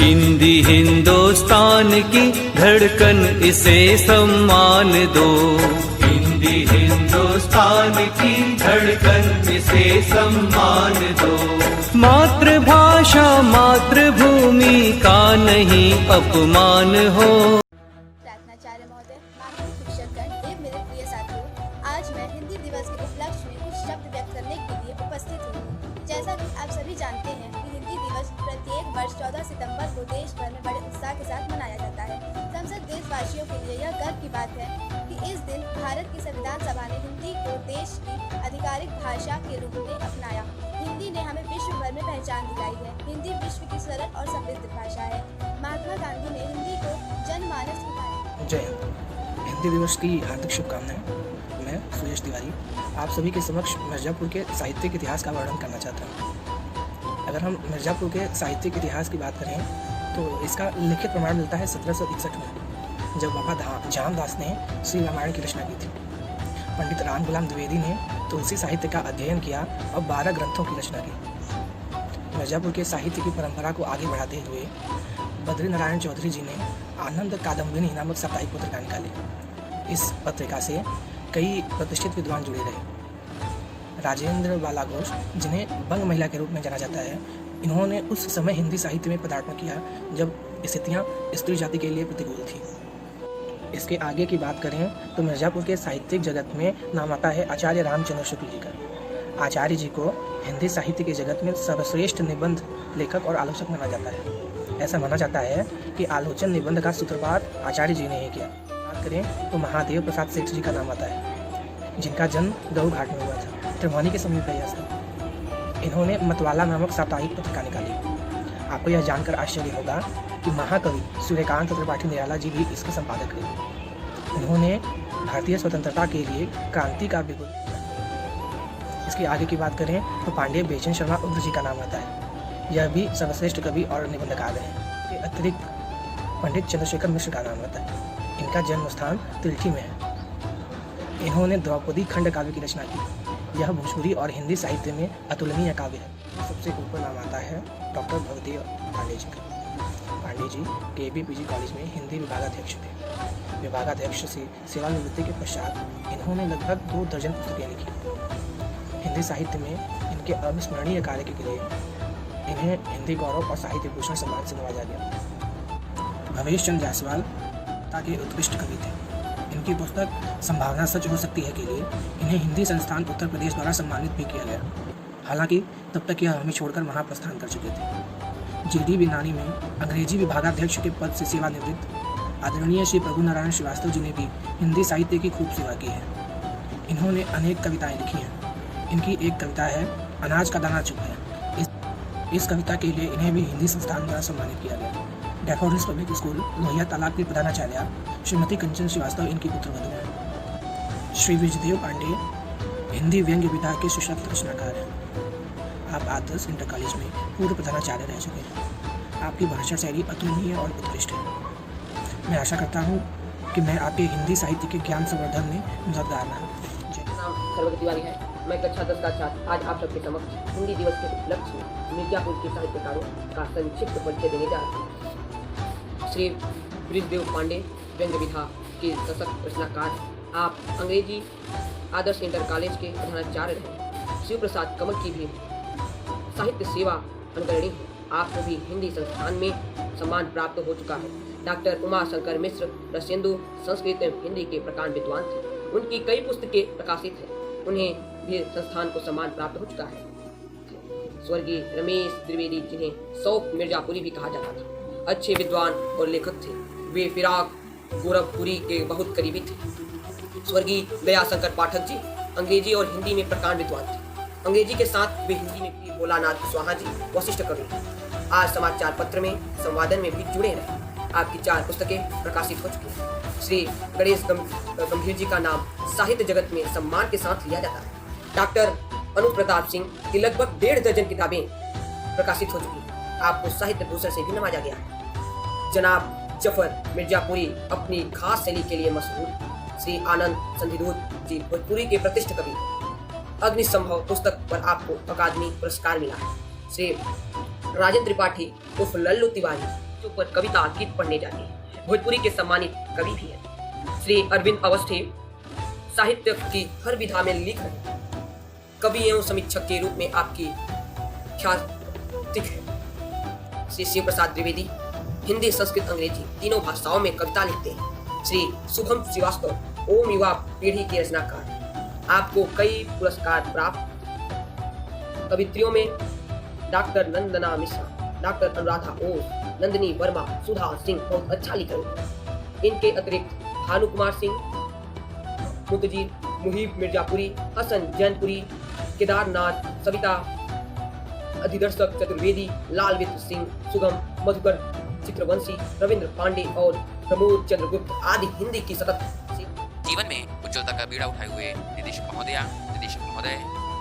हिंदी हिंदुस्तान की धड़कन, इसे सम्मान दो। हिंदी हिंदुस्तान की धड़कन, इसे सम्मान दो। मातृभाषा मातृभूमि का नहीं अपमान हो। प्रार्थनाचार्य महोदय, माननीय शिक्षकगण एवं मेरे प्रिय साथियों, आज मैं हिंदी दिवस के उपलक्ष्य में कुछ शब्द व्यक्त करने के लिए उपस्थित हूँ। जैसा कि आप सभी जानते हैं कि हिंदी दिवस प्रत्येक वर्ष 14 सितंबर को देश भर में बड़े उत्साह के साथ मनाया जाता है। संसद देशवासियों के लिए यह गर्व की बात है कि इस दिन भारत की संविधान सभा ने हिंदी को देश की आधिकारिक भाषा के रूप में अपनाया। हिंदी ने हमें विश्व भर में पहचान दिलाई है। हिंदी विश्व की सरल और समृद्ध भाषा है। महात्मा गांधी ने हिंदी को जनमानस की भाषा। जय हिंद। हिंदी दिवस की हार्दिक शुभकामनाएं। मैं सुरेश तिवारी आप सभी के समक्ष मिर्ज़ापुर के साहित्यिक इतिहास का वर्णन करना चाहता हूँ। अगर हम मिर्ज़ापुर के साहित्यिक इतिहास की बात करें तो इसका लिखित प्रमाण मिलता है 1761 में, जब बाबा जामदास ने श्री रामायण की रचना की थी। पंडित राम गुलाम द्विवेदी ने तुलसी साहित्य का अध्ययन किया और 12 ग्रंथों की रचना की। मिर्ज़ापुर के साहित्य की परंपरा को आगे बढ़ाते हुए बद्री नारायण चौधरी जी ने आनंद कादम्बिनी नामक साप्ताहिक पत्रिका निकाली। इस पत्रिका से कई प्रतिष्ठित विद्वान जुड़े रहे। राजेंद्र बाला घोष, जिन्हें बंग महिला के रूप में जाना जाता है, इन्होंने उस समय हिंदी साहित्य में पदार्पण किया जब स्थितियाँ स्त्री जाति के लिए प्रतिकूल थी। इसके आगे की बात करें तो मिर्ज़ापुर के साहित्यिक जगत में नाम आता है आचार्य रामचंद्र शुक्ल जी का। आचार्य जी को हिंदी साहित्य के जगत में सर्वश्रेष्ठ निबंध लेखक और आलोचक माना जाता है। ऐसा माना जाता है कि आलोचन निबंध का सूत्रपात आचार्य जी ने ही किया। बात करें तो महादेव प्रसाद सेठ जी का नाम आता है, जिनका जन्म गऊ घाट में हुआ था, त्रिभुवनी के समीप है यह स्थल। इन्होंने मतवाला नामक साप्ताहिक पत्रिका निकाली। आपको यह जानकर आश्चर्य होगा कि महाकवि सूर्यकांत त्रिपाठी निराला जी भी इसके संपादक रहे। उन्होंने भारतीय स्वतंत्रता के लिए क्रांति का बिगुल। इसके आगे की बात करें तो पांडे बेचन शर्मा उग्र जी का नाम आता है। यह भी सर्वश्रेष्ठ कवि और निबंधकार हैं। इसके अतिरिक्त पंडित चंद्रशेखर मिश्र का नाम आता है। इनका जन्म स्थान तिल्ठी में है। इन्होंने द्रौपदी खंड काव्य की रचना की। यह भोजपुरी और हिंदी साहित्य में अतुलनीय काव्य है। सबसे ऊपर नाम आता है डॉक्टर भवदेव पांडे जी का। पांडे जी KBPG कॉलेज में हिंदी विभागाध्यक्ष थे। विभागाध्यक्ष से सेवानिवृत्ति के पश्चात इन्होंने लगभग 2 दर्जन पुस्तकें लिखी। हिंदी साहित्य में इनके अविस्मरणीय कार्य के लिए इन्हें हिंदी गौरव और साहित्य भूषण सम्मान से नवाजा गया। भवेश चंद्र जायसवाल के उत्कृष्ट कवि थे। इनकी पुस्तक संभावना सच हो सकती है के लिए इन्हें हिंदी संस्थान उत्तर प्रदेश द्वारा सम्मानित भी किया गया। हालांकि तब तक यह हमें छोड़कर महाप्रस्थान कर चुके थे। GD बिनानी में अंग्रेजी विभागाध्यक्ष के पद से सेवानिवृत्त आदरणीय श्री प्रभु नारायण श्रीवास्तव जी ने भी हिंदी साहित्य की खूब सेवा की है। इन्होंने अनेक कविताएं लिखी हैं। इनकी एक कविता है अनाज का दाना चुप है। इस कविता के लिए इन्हें भी हिंदी संस्थान द्वारा सम्मानित किया गया। डैफोडिल्स पब्लिक स्कूल लोहिया तालाब की प्रधानाचार्य श्रीमती कंचन श्रीवास्तव इनकी पुत्रवधू हैं। श्री विजयदेव पांडे हिंदी व्यंग्य विधा के सुश्रुत रचनाकार हैं। आप आदर्श इंटर कॉलेज में पूर्व प्रधानाचार्य रह चुके हैं। आपकी भाषा शैली अतुलनीय और उत्कृष्ट है। मैं आशा करता हूँ कि मैं आपके हिंदी साहित्य के ज्ञान संवर्धन में मददगार रहा। सर्वज्ञ तिवारी है। मैं कक्षा 10 का छात्र आज आप सबके समक्ष हिंदी दिवस के उपलक्ष्य में मिर्ज़ापुर के साहित्यकारों का संक्षिप्त परिचय देने जा रहा हूँ। श्री ब्रिजदेव पांडे व्यंग्य विधा के सशक्त रचनाकार। आप अंग्रेजी आदर्श इंटर कॉलेज के प्रधानाचार्य रहे। शिव प्रसाद कमल की भी साहित्य सेवा अनुकरणीय है। आपको भी हिंदी संस्थान में सम्मान प्राप्त हो चुका है। डॉक्टर उमा शंकर मिश्र रसेंदु संस्कृत एवं हिंदी के प्रकांड विद्वान थे। उनकी कई पुस्तकें प्रकाशित हैं। उन्हें भी संस्थान को सम्मान प्राप्त हो चुका है। स्वर्गीय रमेश त्रिवेदी, जिन्हें सौफ मिर्जापुरी भी कहा जाता था, अच्छे विद्वान और लेखक थे। वे फिराक गोरखपुरी के बहुत करीबी थे। स्वर्गीय दयाशंकर पाठक जी अंग्रेजी और हिंदी में प्रकांड विद्वान थे। अंग्रेजी के साथ वे हिंदी में भी भोलानाथ कुशवाहा जी वशिष्ठ कवि। आज समाचार पत्र में संवादन में भी जुड़े रहे। आपकी 4 पुस्तकें प्रकाशित हो चुकी हैं। श्री गणेश गंभीर जी का नाम साहित्य जगत में सम्मान के साथ लिया जाता है। डॉक्टर अनु प्रताप सिंह की लगभग 1.5 दर्जन किताबें प्रकाशित हो चुकी हैं। आपको साहित्य भूषण से भी नवाजा गया। जनाब जफर मिर्जापुरी अपनी खास शैली के लिए मशहूर। श्री आनंद संधिदूत जी भोजपुरी के प्रतिष्ठित कवि। अग्निसंभव पुस्तक पर आपको अकादमी पुरस्कार मिला है। श्री राजेंद्र त्रिपाठी उर्फ लल्लू तिवारी जो पर कविता गीत पढ़ने जाते हैं। भोजपुरी के सम्मानित कवि भी हैं। श्री अरविंद अवस्थी साहित्य की हर विधा में लिख रहे कवि एवं समीक्षक के रूप में आपकी ख्याति है। श्री शिव प्रसाद द्विवेदी हिंदी, संस्कृत, अंग्रेजी तीनों भाषाओं में कविता लिखते हैं। श्री शुभम श्रीवास्तव ओम युवा पीढ़ी के रचनाकार, आपको कई पुरस्कार प्राप्त। कवित्रियों में डॉक्टर नंदना मिश्रा, डॉक्टर अनुराधा ओस, नंदिनी वर्मा, सुधा सिंह बहुत अच्छा लिख रहे। इनके अतिरिक्त भानु कुमार सिंह, मुतजीर, मुहिब मिर्जापुरी, हसन जैनपुरी, केदारनाथ, सविता अधिदर्शक चतुर्वेदी, लाल वित्र सिंह, सुगम, मधुकर चित्रवंशी, रविंद्र पांडे और प्रमोद चंद्रगुप्त आदि हिंदी की सतत जीवन में उज्ज्वलता का बीड़ा उठाए हुए निदेशक महोदय,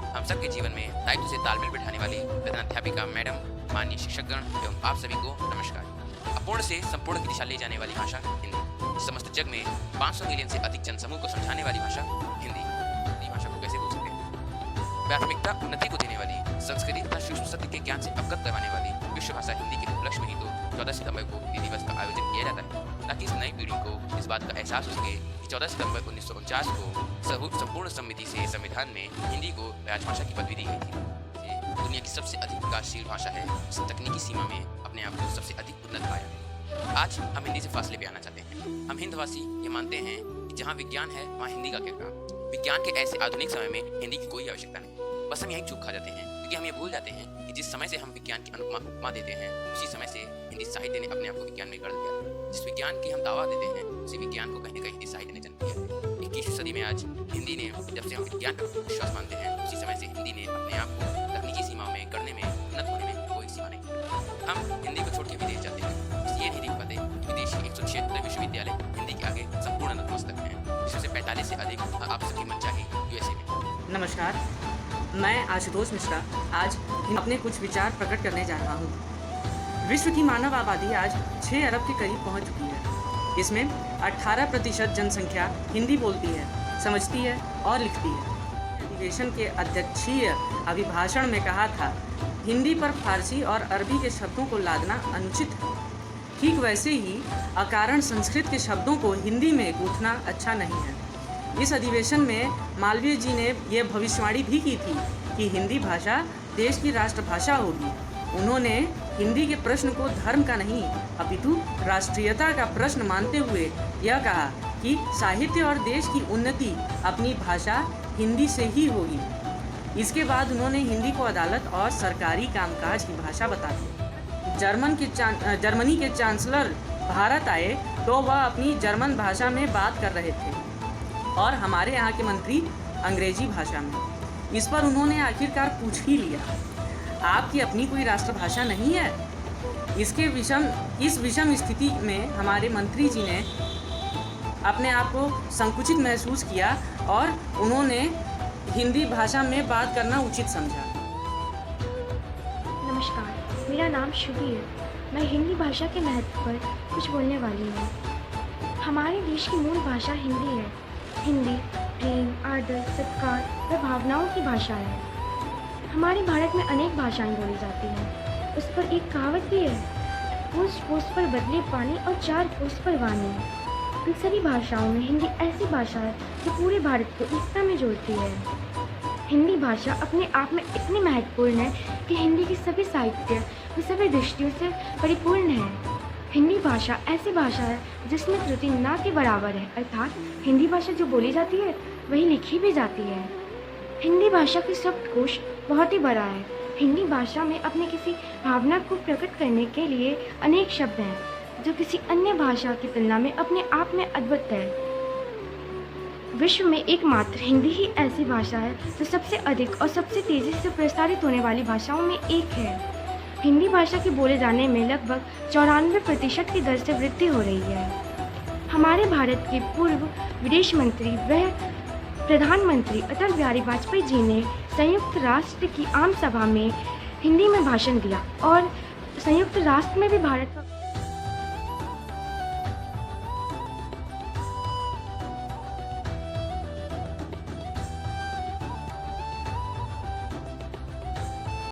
हम सबके जीवन में दायित्व से तालमेल बिठाने वाली प्रधानाध्यापिका मैडम, माननीय शिक्षकगण एवं आप सभी को नमस्कार। अपूर्ण से संपूर्ण की दिशा ले जाने वाली भाषा हिंदी, समस्त जग में 500 मिलियन से अधिक जनसमूह को समझाने वाली भाषा हिंदी। हिंदी भाषा को कैसे भूल सकते हैं। प्राथमिकता उन्नति को देने वाली, संस्कृति तथा सूक्ष्म सत्य के ज्ञान से अवगत करवाने वाली विश्व भाषा हिंदी के उपलक्ष्य में ही तो 14 सितंबर को हिंदी दिवस का आयोजन किया जाता है, ताकि इस नई पीढ़ी को इस बात का एहसास हो सके कि 14 सितंबर 1949 को संपूर्ण सम्मति से संविधान में हिंदी को राजभाषा की पदवी दी गई थी। दुनिया की सबसे अधिक विकासशील भाषा है, इस तकनीकी सीमा में अपने आप को सबसे अधिक उन्नत पाया। आज हम हिंदी से फासले पे आना चाहते हैं। हम हिंदवासी ये मानते हैं कि जहाँ विज्ञान है वहाँ हिंदी का क्या काम। विज्ञान के ऐसे आधुनिक समय में हिंदी की कोई आवश्यकता नहीं, बस हम यहीं चूक खा जाते हैं, क्योंकि हम ये भूल जाते हैं कि जिस समय से हम विज्ञान की उपमा देते हैं, उसी समय से हिंदी साहित्य ने अपने आप को विज्ञान में गढ़ दिया। जिस विज्ञान की हम दावा देते हैं, उसी विज्ञान को कहीं न कहीं हिंदी साहित्य ने जन्म दिया है। 21वीं सदी में आज हिंदी ने, जब से हम विज्ञान का विश्वास मानते हैं, उसी समय से हिंदी ने अपने आप को तकनीकी सीमाओं में गढ़ने में, उन्नत होने में कोई सीमा नहीं। हम हिंदी को छोड़ के विदेश जाते हैं, इसलिए नहीं देख पाते कि विदेशी 176 विश्वविद्यालय हिंदी के आगे संपूर्ण नतमस्तक हैं, जिसमें से 45 से अधिक आप सभी मनचाही USA में। नमस्कार, मैं आशुतोष मिश्रा आज अपने कुछ विचार प्रकट करने जा रहा हूँ। विश्व की मानव आबादी आज 6 अरब के करीब पहुँच चुकी है। इसमें 18% जनसंख्या हिंदी बोलती है, समझती है और लिखती है। अधिवेशन के अध्यक्षीय अभिभाषण में कहा था, हिंदी पर फारसी और अरबी के शब्दों को लादना अनुचित है। ठीक वैसे ही अकारण संस्कृत के शब्दों को हिंदी में गूंथना अच्छा नहीं है। इस अधिवेशन में मालवीय जी ने यह भविष्यवाणी भी की थी कि हिंदी भाषा देश की राष्ट्रभाषा होगी। उन्होंने हिंदी के प्रश्न को धर्म का नहीं अपितु राष्ट्रीयता का प्रश्न मानते हुए यह कहा कि साहित्य और देश की उन्नति अपनी भाषा हिंदी से ही होगी। इसके बाद उन्होंने हिंदी को अदालत और सरकारी कामकाज की भाषा बता दी। जर्मनी के चांसलर भारत आए तो वह अपनी जर्मन भाषा में बात कर रहे थे और हमारे यहाँ के मंत्री अंग्रेजी भाषा में। इस पर उन्होंने आखिरकार पूछ ही लिया, आपकी अपनी कोई राष्ट्रभाषा नहीं है? इस विषम स्थिति में हमारे मंत्री जी ने अपने आप को संकुचित महसूस किया और उन्होंने हिंदी भाषा में बात करना उचित समझा। नमस्कार, मेरा नाम शुभी है। मैं हिंदी भाषा के महत्व पर कुछ बोलने वाली हूँ। हमारे देश की मूल भाषा हिंदी है। हिंदी प्रेम, आदर, सत्कार व भावनाओं की भाषा है। हमारे भारत में अनेक भाषाएं बोली जाती हैं। उस पर एक कहावत भी है, कोस कोस पर बदले पानी और 4 कोस पर वाणी। इन सभी भाषाओं में हिंदी ऐसी भाषा है जो पूरे भारत को एकता में जोड़ती है। हिंदी भाषा अपने आप में इतनी महत्वपूर्ण है कि हिंदी की सभी साहित्य व सभी दृष्टियों से परिपूर्ण है। हिंदी भाषा ऐसी भाषा है जिसमें त्रुटि ना के बराबर है, अर्थात हिंदी भाषा जो बोली जाती है वही लिखी भी जाती है। हिंदी भाषा का शब्दकोश बहुत ही बड़ा है। हिंदी भाषा में अपने किसी भावना को प्रकट करने के लिए अनेक शब्द हैं जो किसी अन्य भाषा की तुलना में अपने आप में अद्भुत है। विश्व में एकमात्र हिंदी ही ऐसी भाषा है जो सबसे अधिक और सबसे तेज़ी से प्रसारित होने वाली भाषाओं में एक है। हिंदी भाषा के बोले जाने में लगभग 94% की दर से वृद्धि हो रही है। हमारे भारत के पूर्व विदेश मंत्री व प्रधानमंत्री अटल बिहारी वाजपेयी जी ने संयुक्त राष्ट्र की आम सभा में हिंदी में भाषण दिया और संयुक्त राष्ट्र में भी भारत का